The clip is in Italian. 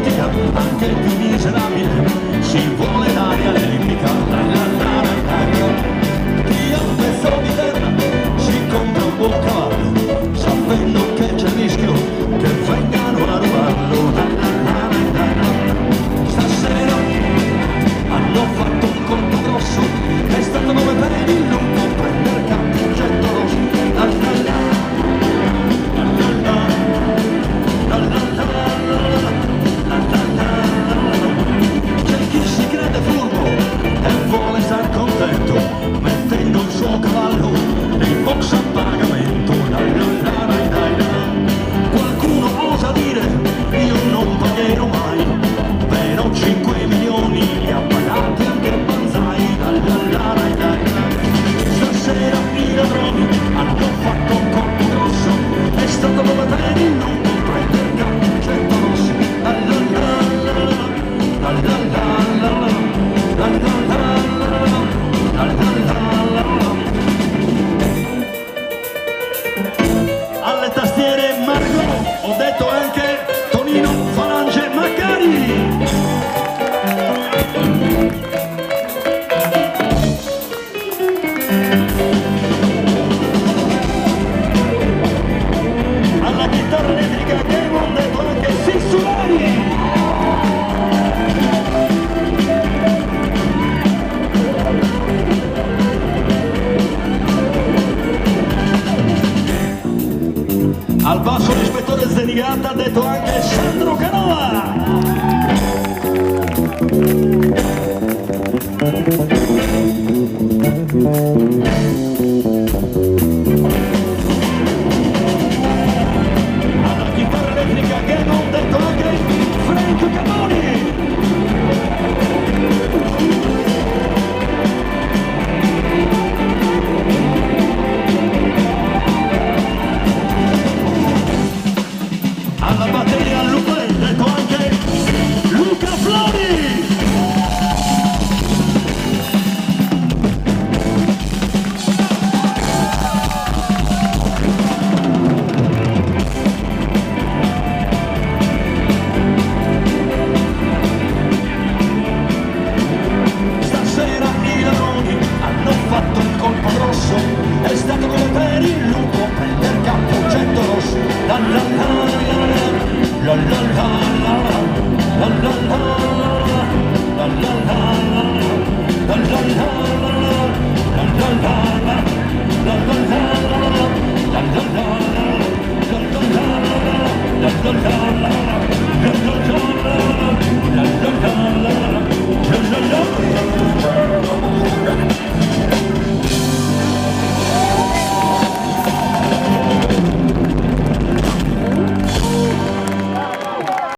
politica, anche il più miserabile si vuole l'aria libica. Chi ha un pezzo di terra si compra un buon cavallo, sapendo che c'è il rischio che vengano a rubarlo. Stasera hanno fatto un colpo grosso, è stato 9 per il non può prendere campioncetto rosso. C'è chi si crede furbo e vuole star contento, mettendo il suo cavallo nei box a pagamento. Qualcuno osa dire io non pagherò mai, però 5 milioni li ha pagati anche Banzai. Stasera i ladroni hanno fatto un colpo grosso, è stato come per il non comprendere il campioncetto rosso. Alle tastiere Marco, ho detto anche Tonino Falange Maccari. Alla chitarra elettrica Game, ho detto anche Sissulari. Al basso l'ispettore Zenigata, ha detto anche Sandro Canova.